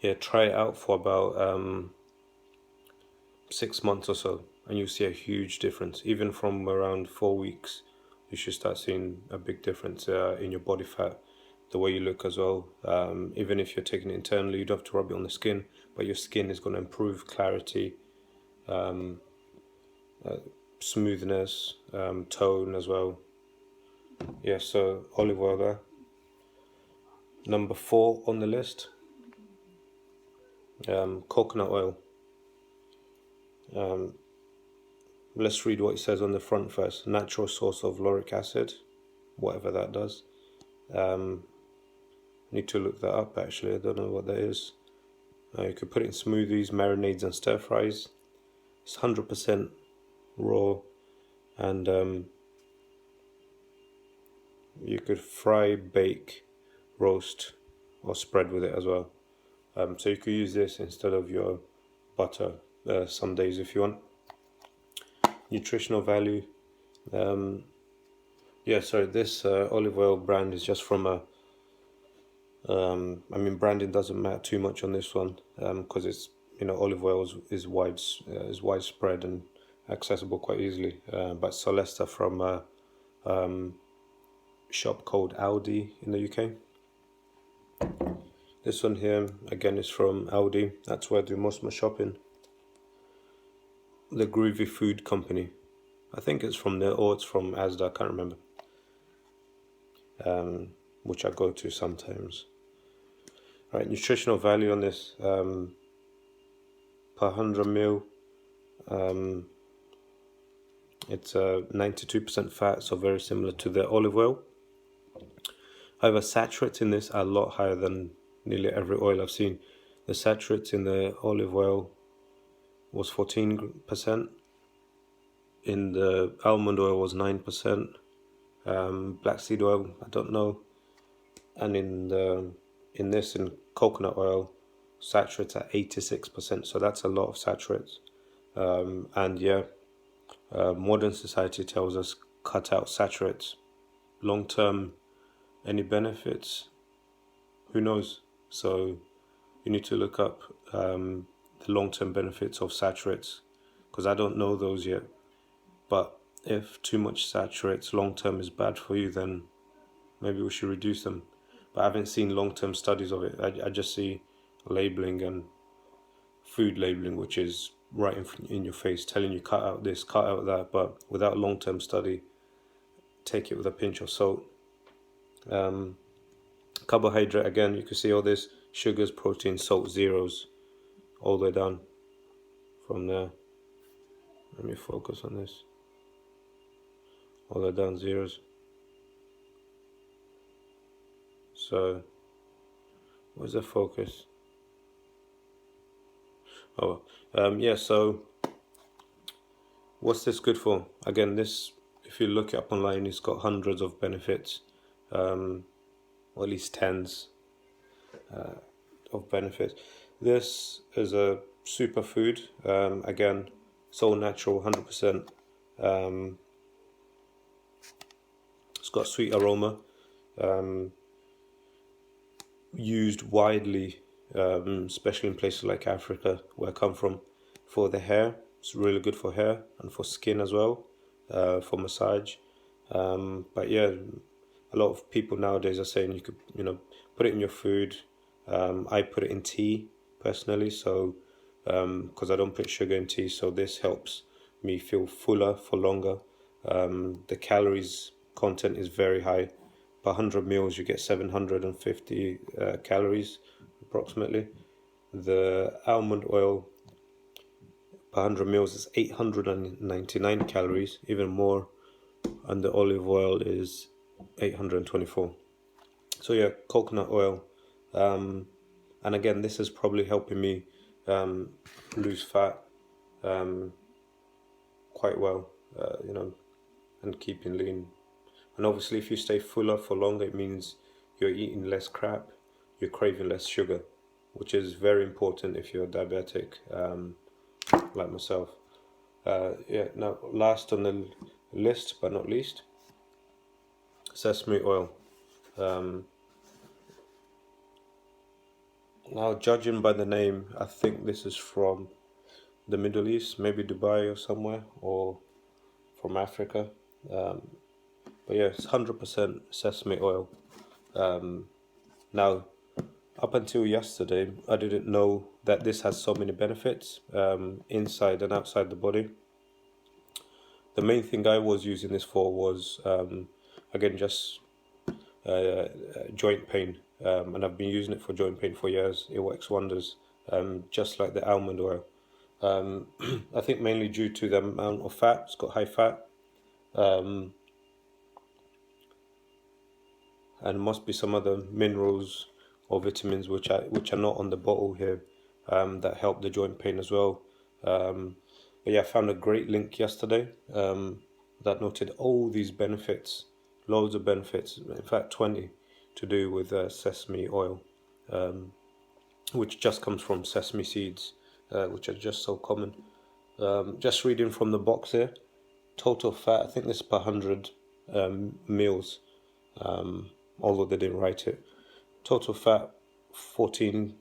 Yeah, try it out for about 6 months or so, and you'll see a huge difference. Even from around 4 weeks, you should start seeing a big difference in your body fat, the way you look as well. Even if you're taking it internally, you don't have to rub it on the skin, but your skin is going to improve clarity, smoothness, tone as well. Yeah, so olive oil there. Number 4 on the list, coconut oil. Let's read what it says on the front first. Natural source of lauric acid, whatever that does. Need to look that up actually. I don't know what that is. You could put it in smoothies, marinades, and stir fries. It's 100% raw, and you could fry, bake, roast, or spread with it as well. So you could use this instead of your butter some days if you want. Nutritional value. This olive oil brand is just from a. Branding doesn't matter too much on this one because it's olive oil is widespread and accessible quite easily. But Solesta from a shop called Aldi in the UK. This one here again is from Aldi. That's where I do most of my shopping. The Groovy Food Company. I think it's from there or it's from Asda. I can't remember. Which I go to sometimes. Right, nutritional value on this per 100 ml. It's 92% fat, so very similar to the olive oil. However, saturates in this are a lot higher than nearly every oil I've seen. The saturates in the olive oil was 14%. In the almond oil was 9%. Black seed oil, I don't know. And in coconut oil, saturates at 86%. So that's a lot of saturates. Modern society tells us cut out saturates. Long term, any benefits? Who knows? So you need to look up the long term benefits of saturates because I don't know those yet. But if too much saturates long term is bad for you, then maybe we should reduce them. But I haven't seen long term studies of it. I just see labeling and food labeling, which is right in your face, telling you cut out this, cut out that, but without long term study, take it with a pinch of salt. Carbohydrate again, you can see all this sugars, protein, salt, zeros, all the way down from there. Let me focus on this. All the way down, zeros. So, where's the focus? So what's this good for? Again, this, if you look it up online, it's got hundreds of benefits, or at least tens of benefits. This is a superfood. Again, it's all natural, 100%. It's got sweet aroma. Used widely, especially in places like Africa, where I come from, for the hair. It's really good for hair and for skin as well, for massage. But yeah, a lot of people nowadays are saying you could, put it in your food. I put it in tea personally, so because I don't put sugar in tea, so this helps me feel fuller for longer. The calories content is very high. Per 100 mils, you get 750 calories approximately. The almond oil per 100 mils is 899 calories, even more, and the olive oil is 824. So yeah, coconut oil, and again, this is probably helping me lose fat quite well, and keeping lean. And obviously, if you stay fuller for longer, it means you're eating less crap, you're craving less sugar, which is very important if you're diabetic, like myself. Now, last on the list, but not least, sesame oil. Now, judging by the name, I think this is from the Middle East, maybe Dubai or somewhere, or from Africa. Um, but yeah, it's 100% sesame oil. Now, up until yesterday, I didn't know that this has so many benefits inside and outside the body. The main thing I was using this for was, again, just joint pain. And I've been using it for joint pain for years. It works wonders, just like the almond oil. I think mainly due to the amount of fat. It's got high fat, and must be some other minerals or vitamins which are not on the bottle here, that help the joint pain as well. But yeah, I found a great link yesterday that noted all these benefits, loads of benefits. In fact, 20 to do with sesame oil, which just comes from sesame seeds, which are just so common. Just reading from the box here, total fat, I think this is per 100 meals, although they didn't write it. Total fat 14%,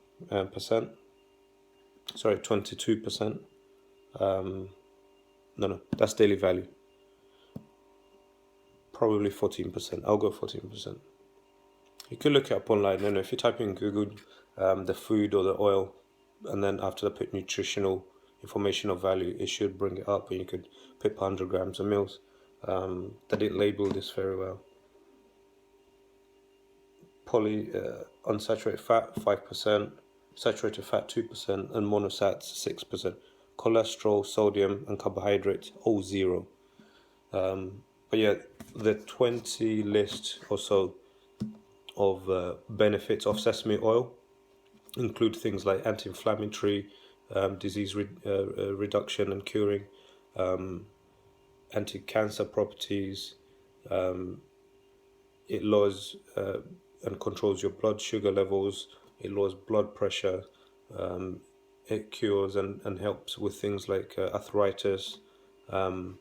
sorry, 22%. No, that's daily value. Probably 14%. I'll go 14%. You could look it up online. And if you type in Google the food or the oil, and then after that put nutritional information of value, it should bring it up, and you could put 100 grams of meals. They didn't label this very well. Unsaturated fat 5%, saturated fat 2%, and monosats 6%. Cholesterol, sodium, and carbohydrates all 0. But yeah, the 20 list or so of benefits of sesame oil include things like anti-inflammatory, disease reduction and curing, anti-cancer properties. It lowers and controls your blood sugar levels. It lowers blood pressure. It cures and helps with things like arthritis, and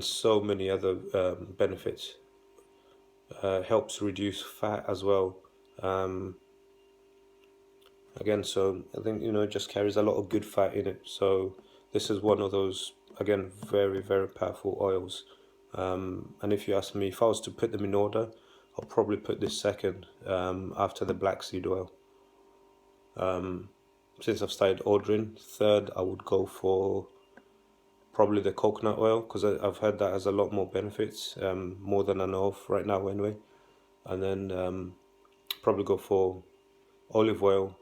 so many other benefits. Helps reduce fat as well. Again, so I think, it just carries a lot of good fat in it. So this is one of those, again, very, very powerful oils. And if you ask me, if I was to put them in order, I'll probably put this second, after the black seed oil. Since I've started ordering, third, I would go for probably the coconut oil, because I've heard that has a lot more benefits, more than I know of right now anyway. And then probably go for olive oil,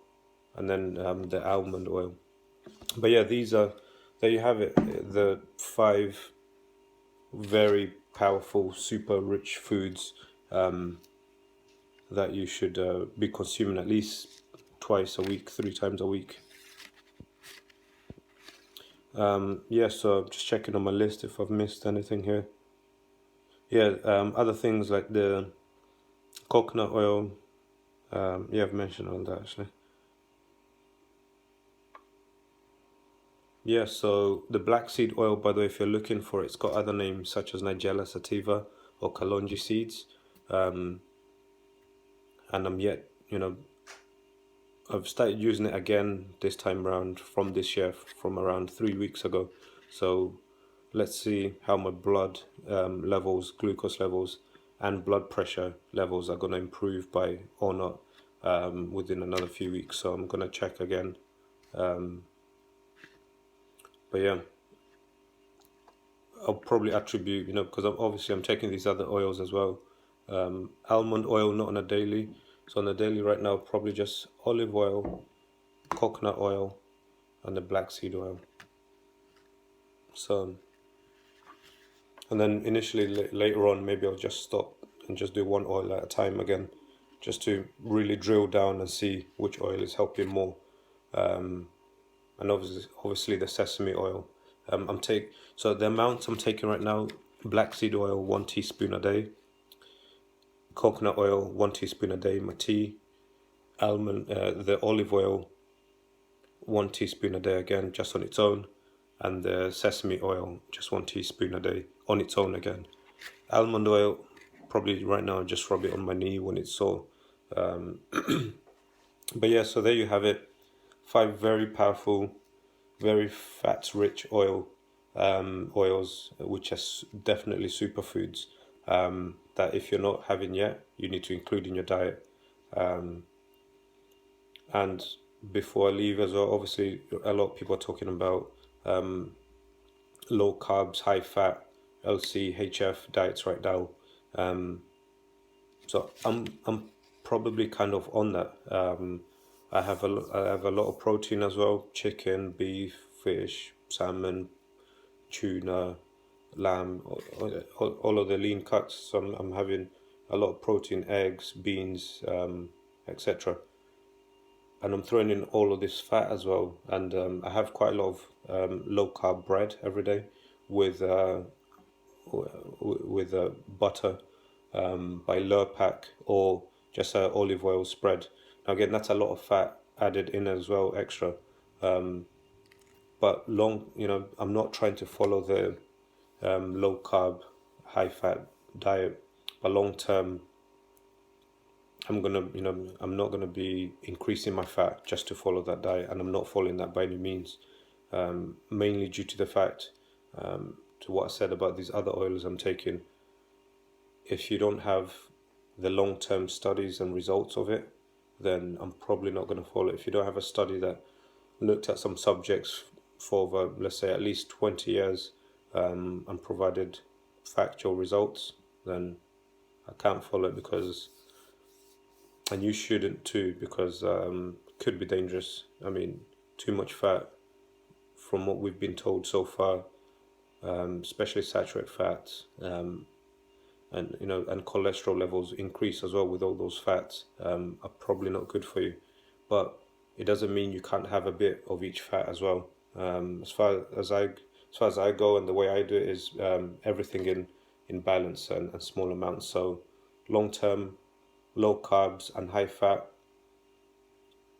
and then the almond oil. But yeah, there you have it, the 5 very powerful, super rich foods that you should be consuming at least twice a week, 3 times a week. Yeah, so just checking on my list if I've missed anything here. Yeah, other things like the coconut oil. Yeah, I've mentioned all that actually. Yeah, so the black seed oil, by the way, if you're looking for it, it's got other names such as Nigella sativa or Kalonji seeds. And I'm yet, I've started using it again this time around from this year, from around 3 weeks ago. So let's see how my blood levels, glucose levels, and blood pressure levels are going to improve by or not within another few weeks. So I'm going to check again. But yeah, I'll probably attribute, because I'm taking these other oils as well. Almond oil, not on a daily. So on a daily right now, probably just olive oil, coconut oil, and the black seed oil. So, and then initially later on, maybe I'll just stop and just do one oil at a time again, just to really drill down and see which oil is helping more. And obviously the sesame oil. So the amounts I'm taking right now: black seed oil 1 teaspoon a day, coconut oil 1 teaspoon a day, my tea, the olive oil 1 teaspoon a day again, just on its own, and the sesame oil just 1 teaspoon a day on its own again. Almond oil, probably right now just rub it on my knee when it's sore. But yeah, so there you have it. 5 very powerful, very fat-rich oils, which are definitely superfoods, that if you're not having yet, you need to include in your diet. And before I leave as well, obviously a lot of people are talking about low carbs, high fat, LCHF diets right now. So I'm probably kind of on that. I have a lot of protein as well: chicken, beef, fish, salmon, tuna, lamb, all of the lean cuts. So I'm having a lot of protein, eggs, beans, etc. And I'm throwing in all of this fat as well. And I have quite a lot of low carb bread every day with butter by Lurpak, or just olive oil spread. Now again, that's a lot of fat added in as well, extra. But I'm not trying to follow the low carb, high fat diet. But long term, I'm not gonna be increasing my fat just to follow that diet, and I'm not following that by any means. Mainly due to the fact, to what I said about these other oils I'm taking. If you don't have the long-term studies and results of it, then I'm probably not going to follow it. If you don't have a study that looked at some subjects for over, let's say, at least 20 years, and provided factual results, then I can't follow it, and you shouldn't too, because it could be dangerous. I mean, too much fat, from what we've been told so far, especially saturated fats, and cholesterol levels increase as well with all those fats, are probably not good for you. But it doesn't mean you can't have a bit of each fat as well. As far as I go, and the way I do it is everything in balance, and small amounts. So long term, low carbs and high fat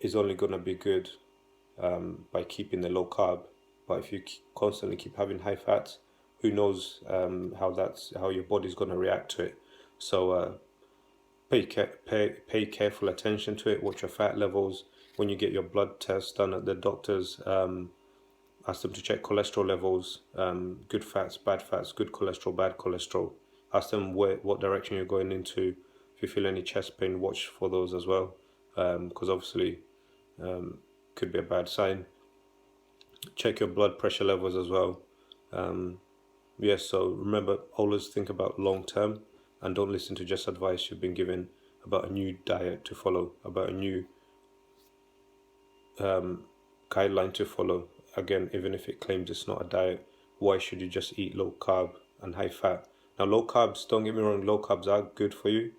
is only going to be good by keeping the low carb. But if you constantly keep having high fats, who knows how your body's going to react to it. So pay careful attention to it. Watch your fat levels when you get your blood test done at the doctor's. Ask them to check cholesterol levels, good fats, good cholesterol, bad cholesterol. Ask them what direction you're going into. If you feel any chest pain, watch for those as well, because obviously could be a bad sign. Check your blood pressure levels as well. Yes, so remember, always think about long term, and don't listen to just advice you've been given about a new diet to follow, about a new guideline to follow. Again, even if it claims it's not a diet, why should you just eat low carb and high fat? Now, low carbs, don't get me wrong, low carbs are good for you.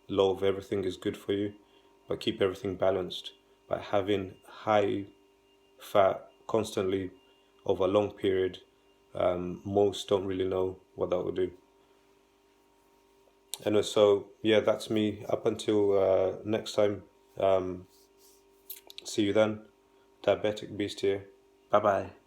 Low of everything is good for you, but keep everything balanced. By having high fat constantly over a long period, most don't really know what that will do. And so, yeah, that's me up until next time. See you then. Diabetic Beast here. Bye bye.